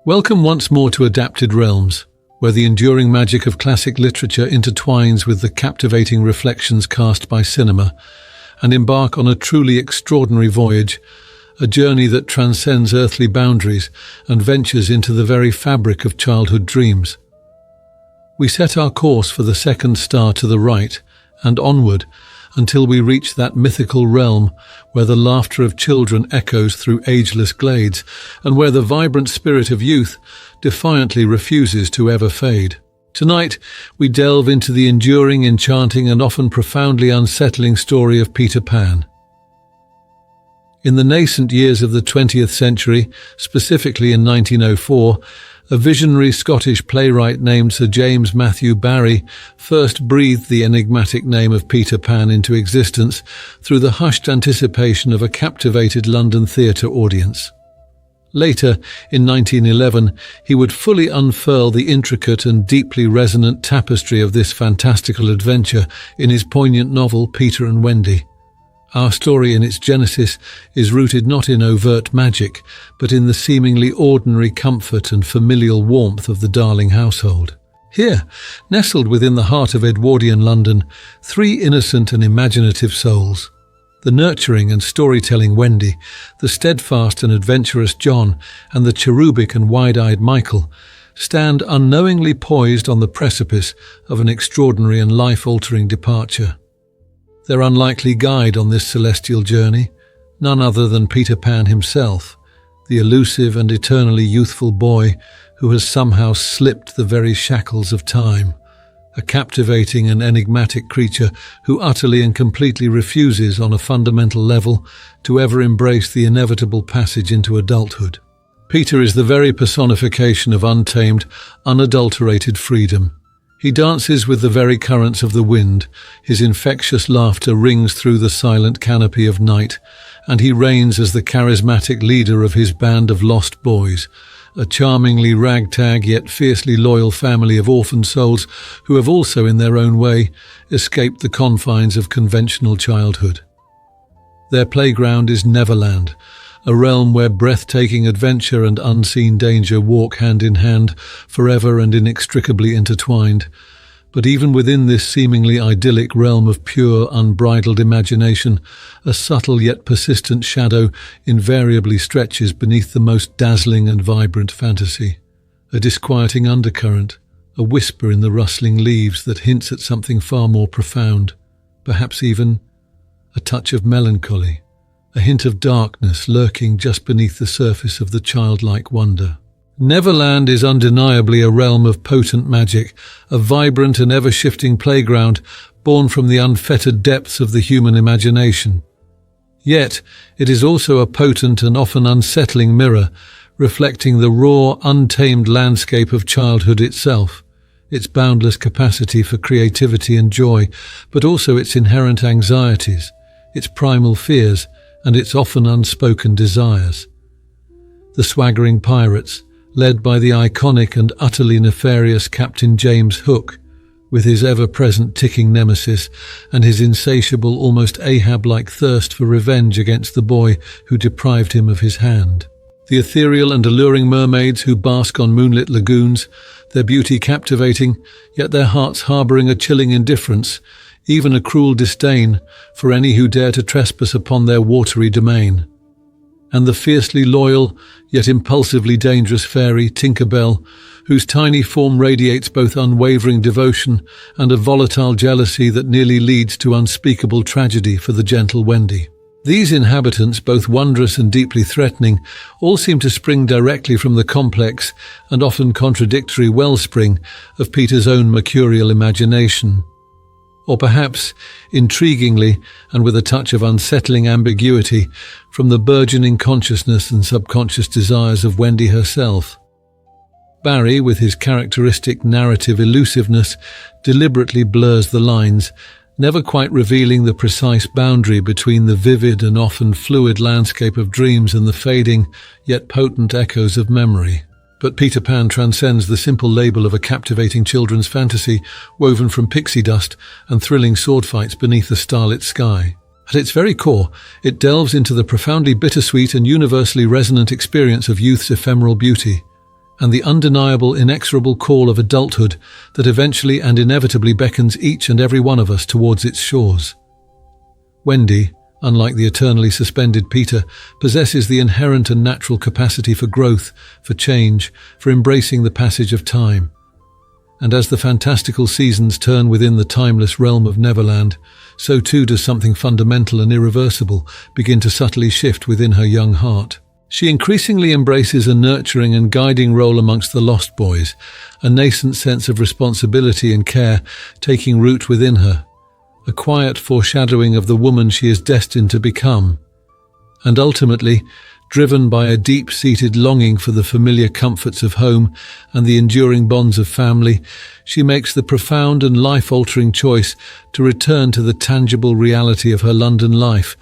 Welcome once more to Adapted Realms, where the enduring magic of classic literature intertwines with the captivating reflections cast by cinema, and embark on a truly extraordinary voyage, a journey that transcends earthly boundaries and ventures into the very fabric of childhood dreams. We set our course for the second star to the right, and onward, until we reach that mythical realm where the laughter of children echoes through ageless glades, and where the vibrant spirit of youth defiantly refuses to ever fade. Tonight, we delve into the enduring, enchanting, and often profoundly unsettling story of Peter Pan. In the nascent years of the 20th century, specifically in 1904, a visionary Scottish playwright named Sir James Matthew Barrie first breathed the enigmatic name of Peter Pan into existence through the hushed anticipation of a captivated London theatre audience. Later, in 1911, he would fully unfurl the intricate and deeply resonant tapestry of this fantastical adventure in his poignant novel Peter and Wendy. Our story in its genesis is rooted not in overt magic, but in the seemingly ordinary comfort and familial warmth of the Darling household. Here, nestled within the heart of Edwardian London, three innocent and imaginative souls, the nurturing and storytelling Wendy, the steadfast and adventurous John, and the cherubic and wide-eyed Michael, stand unknowingly poised on the precipice of an extraordinary and life-altering departure. Their unlikely guide on this celestial journey, none other than Peter Pan himself, the elusive and eternally youthful boy who has somehow slipped the very shackles of time, a captivating and enigmatic creature who utterly and completely refuses on a fundamental level to ever embrace the inevitable passage into adulthood. Peter is the very personification of untamed, unadulterated freedom. He dances with the very currents of the wind, his infectious laughter rings through the silent canopy of night, and he reigns as the charismatic leader of his band of lost boys, a charmingly ragtag yet fiercely loyal family of orphan souls who have also, in their own way, escaped the confines of conventional childhood. Their playground is Neverland, a realm where breathtaking adventure and unseen danger walk hand in hand, forever and inextricably intertwined. But even within this seemingly idyllic realm of pure, unbridled imagination, a subtle yet persistent shadow invariably stretches beneath the most dazzling and vibrant fantasy. A disquieting undercurrent, a whisper in the rustling leaves that hints at something far more profound, perhaps even a touch of melancholy. A hint of darkness lurking just beneath the surface of the childlike wonder. Neverland is undeniably a realm of potent magic, a vibrant and ever-shifting playground born from the unfettered depths of the human imagination. Yet, it is also a potent and often unsettling mirror, reflecting the raw, untamed landscape of childhood itself, its boundless capacity for creativity and joy, but also its inherent anxieties, its primal fears, and its often unspoken desires. The swaggering pirates, led by the iconic and utterly nefarious Captain James Hook, with his ever-present ticking nemesis and his insatiable, almost Ahab-like thirst for revenge against the boy who deprived him of his hand. The ethereal and alluring mermaids who bask on moonlit lagoons, their beauty captivating, yet their hearts harbouring a chilling indifference, even a cruel disdain for any who dare to trespass upon their watery domain. And the fiercely loyal, yet impulsively dangerous fairy, Tinker Bell, whose tiny form radiates both unwavering devotion and a volatile jealousy that nearly leads to unspeakable tragedy for the gentle Wendy. These inhabitants, both wondrous and deeply threatening, all seem to spring directly from the complex and often contradictory wellspring of Peter's own mercurial imagination. Or perhaps, intriguingly, and with a touch of unsettling ambiguity, from the burgeoning consciousness and subconscious desires of Wendy herself. Barrie, with his characteristic narrative elusiveness, deliberately blurs the lines, never quite revealing the precise boundary between the vivid and often fluid landscape of dreams and the fading, yet potent echoes of memory. But Peter Pan transcends the simple label of a captivating children's fantasy woven from pixie dust and thrilling sword fights beneath a starlit sky. At its very core, it delves into the profoundly bittersweet and universally resonant experience of youth's ephemeral beauty, and the undeniable, inexorable call of adulthood that eventually and inevitably beckons each and every one of us towards its shores. Wendy, unlike the eternally suspended Peter, possesses the inherent and natural capacity for growth, for change, for embracing the passage of time. And as the fantastical seasons turn within the timeless realm of Neverland, so too does something fundamental and irreversible begin to subtly shift within her young heart. She increasingly embraces a nurturing and guiding role amongst the Lost Boys, a nascent sense of responsibility and care taking root within her, a quiet foreshadowing of the woman she is destined to become. And ultimately, driven by a deep-seated longing for the familiar comforts of home and the enduring bonds of family, she makes the profound and life-altering choice to return to the tangible reality of her London life,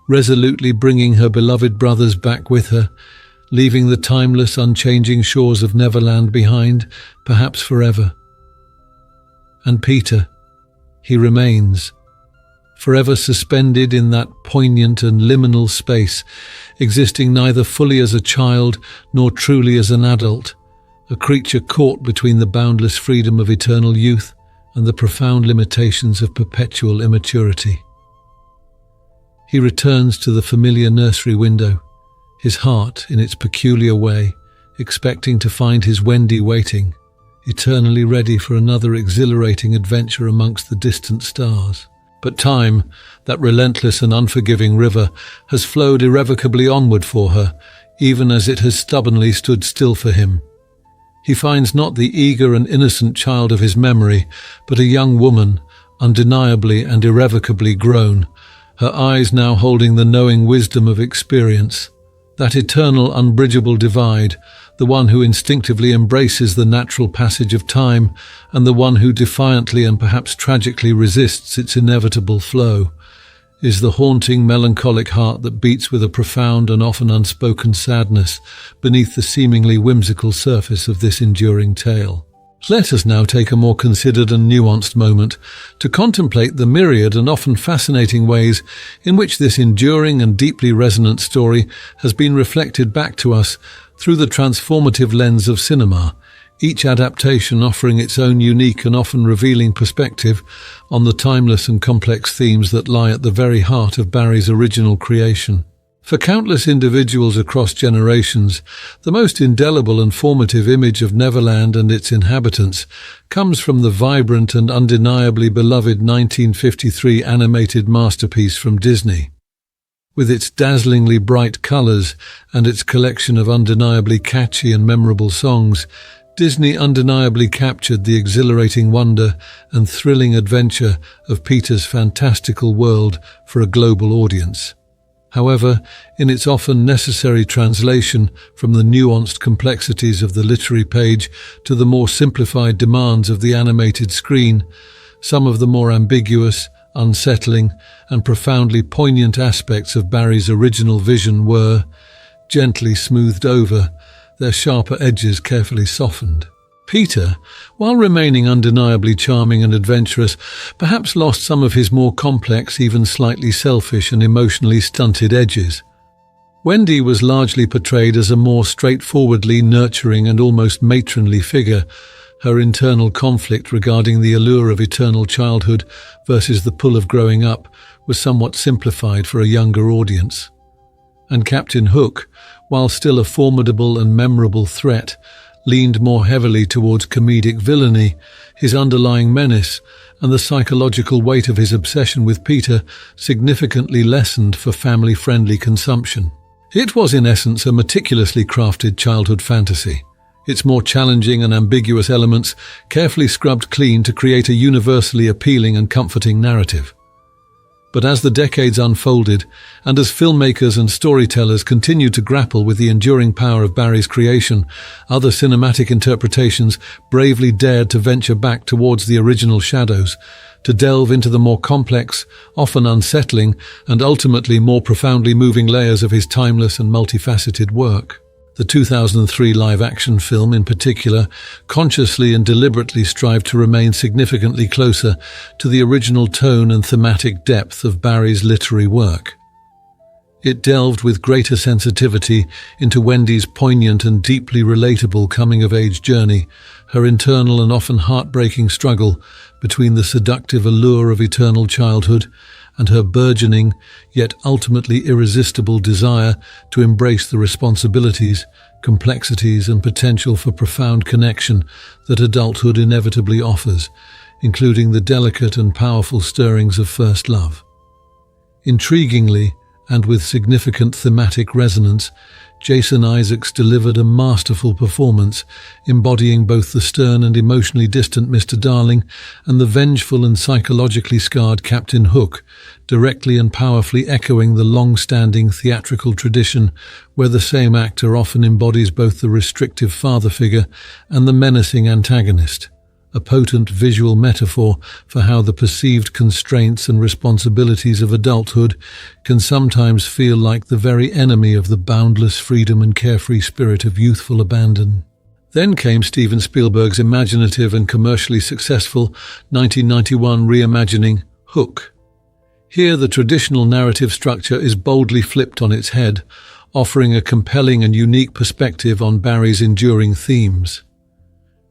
resolutely bringing her beloved brothers back with her, leaving the timeless, unchanging shores of Neverland behind, perhaps forever. And Peter, he remains, forever suspended in that poignant and liminal space, existing neither fully as a child nor truly as an adult, a creature caught between the boundless freedom of eternal youth and the profound limitations of perpetual immaturity. He returns to the familiar nursery window, his heart in its peculiar way, expecting to find his Wendy waiting, eternally ready for another exhilarating adventure amongst the distant stars. But time, that relentless and unforgiving river, has flowed irrevocably onward for her, even as it has stubbornly stood still for him. He finds not the eager and innocent child of his memory, but a young woman, undeniably and irrevocably grown, her eyes now holding the knowing wisdom of experience. That eternal, unbridgeable divide, the one who instinctively embraces the natural passage of time, and the one who defiantly and perhaps tragically resists its inevitable flow, is the haunting, melancholic heart that beats with a profound and often unspoken sadness beneath the seemingly whimsical surface of this enduring tale. Let us now take a more considered and nuanced moment to contemplate the myriad and often fascinating ways in which this enduring and deeply resonant story has been reflected back to us through the transformative lens of cinema, each adaptation offering its own unique and often revealing perspective on the timeless and complex themes that lie at the very heart of Barrie's original creation. For countless individuals across generations, the most indelible and formative image of Neverland and its inhabitants comes from the vibrant and undeniably beloved 1953 animated masterpiece from Disney. With its dazzlingly bright colors and its collection of undeniably catchy and memorable songs, Disney undeniably captured the exhilarating wonder and thrilling adventure of Peter's fantastical world for a global audience. However, in its often necessary translation from the nuanced complexities of the literary page to the more simplified demands of the animated screen, some of the more ambiguous, unsettling, and profoundly poignant aspects of Barrie's original vision were gently smoothed over, their sharper edges carefully softened. Peter, while remaining undeniably charming and adventurous, perhaps lost some of his more complex, even slightly selfish and emotionally stunted edges. Wendy was largely portrayed as a more straightforwardly nurturing and almost matronly figure. Her internal conflict regarding the allure of eternal childhood versus the pull of growing up was somewhat simplified for a younger audience. And Captain Hook, while still a formidable and memorable threat, leaned more heavily towards comedic villainy, his underlying menace, and the psychological weight of his obsession with Peter significantly lessened for family-friendly consumption. It was in essence a meticulously crafted childhood fantasy, its more challenging and ambiguous elements carefully scrubbed clean to create a universally appealing and comforting narrative. But as the decades unfolded, and as filmmakers and storytellers continued to grapple with the enduring power of Barrie's creation, other cinematic interpretations bravely dared to venture back towards the original shadows, to delve into the more complex, often unsettling, and ultimately more profoundly moving layers of his timeless and multifaceted work. The 2003 live-action film, in particular, consciously and deliberately strived to remain significantly closer to the original tone and thematic depth of Barrie's literary work. It delved with greater sensitivity into Wendy's poignant and deeply relatable coming-of-age journey, her internal and often heartbreaking struggle between the seductive allure of eternal childhood and her burgeoning, yet ultimately irresistible desire to embrace the responsibilities, complexities and potential for profound connection that adulthood inevitably offers, including the delicate and powerful stirrings of first love. Intriguingly, and with significant thematic resonance, Jason Isaacs delivered a masterful performance, embodying both the stern and emotionally distant Mr. Darling and the vengeful and psychologically scarred Captain Hook, directly and powerfully echoing the long-standing theatrical tradition where the same actor often embodies both the restrictive father figure and the menacing antagonist. A potent visual metaphor for how the perceived constraints and responsibilities of adulthood can sometimes feel like the very enemy of the boundless freedom and carefree spirit of youthful abandon. Then came Steven Spielberg's imaginative and commercially successful 1991 reimagining Hook. Here the traditional narrative structure is boldly flipped on its head, offering a compelling and unique perspective on Barrie's enduring themes.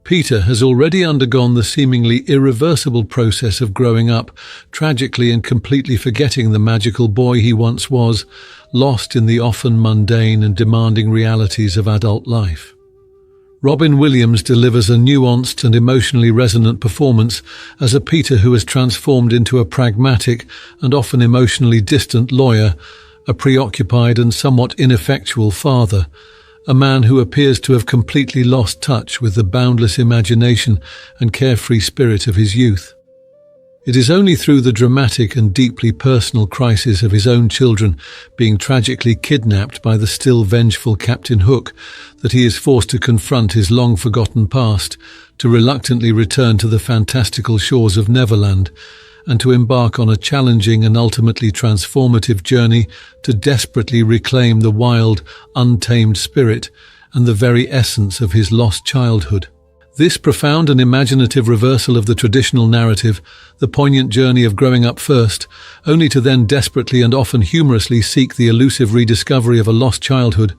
Peter has already undergone the seemingly irreversible process of growing up, tragically and completely forgetting the magical boy he once was, lost in the often mundane and demanding realities of adult life. Robin Williams delivers a nuanced and emotionally resonant performance as a Peter who has transformed into a pragmatic and often emotionally distant lawyer, a preoccupied and somewhat ineffectual father, a man who appears to have completely lost touch with the boundless imagination and carefree spirit of his youth. It is only through the dramatic and deeply personal crisis of his own children being tragically kidnapped by the still vengeful Captain Hook that he is forced to confront his long-forgotten past, to reluctantly return to the fantastical shores of Neverland, and to embark on a challenging and ultimately transformative journey to desperately reclaim the wild, untamed spirit and the very essence of his lost childhood. This profound and imaginative reversal of the traditional narrative, the poignant journey of growing up first, only to then desperately and often humorously seek the elusive rediscovery of a lost childhood,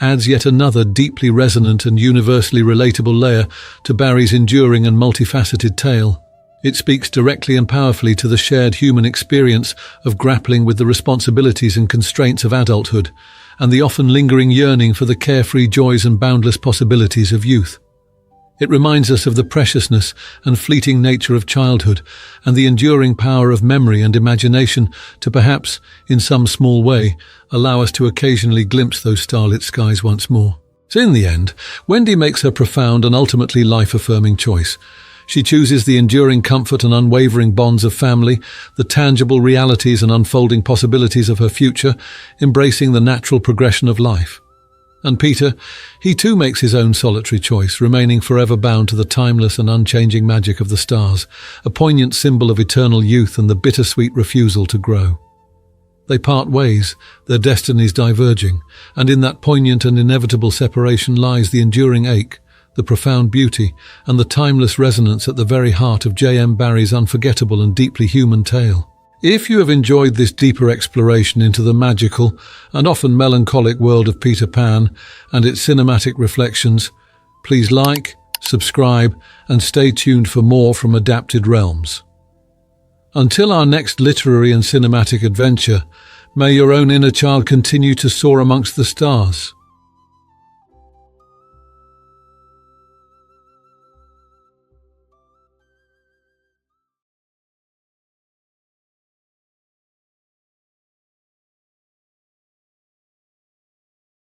adds yet another deeply resonant and universally relatable layer to Barrie's enduring and multifaceted tale. It speaks directly and powerfully to the shared human experience of grappling with the responsibilities and constraints of adulthood, and the often lingering yearning for the carefree joys and boundless possibilities of youth. It reminds us of the preciousness and fleeting nature of childhood, and the enduring power of memory and imagination to perhaps, in some small way, allow us to occasionally glimpse those starlit skies once more. So in the end, Wendy makes her profound and ultimately life-affirming choice. She chooses the enduring comfort and unwavering bonds of family, the tangible realities and unfolding possibilities of her future, embracing the natural progression of life. And Peter, he too makes his own solitary choice, remaining forever bound to the timeless and unchanging magic of the stars, a poignant symbol of eternal youth and the bittersweet refusal to grow. They part ways, their destinies diverging, and in that poignant and inevitable separation lies the enduring ache, the profound beauty, and the timeless resonance at the very heart of J.M. Barrie's unforgettable and deeply human tale. If you have enjoyed this deeper exploration into the magical and often melancholic world of Peter Pan and its cinematic reflections, please like, subscribe, and stay tuned for more from Adapted Realms. Until our next literary and cinematic adventure, may your own inner child continue to soar amongst the stars.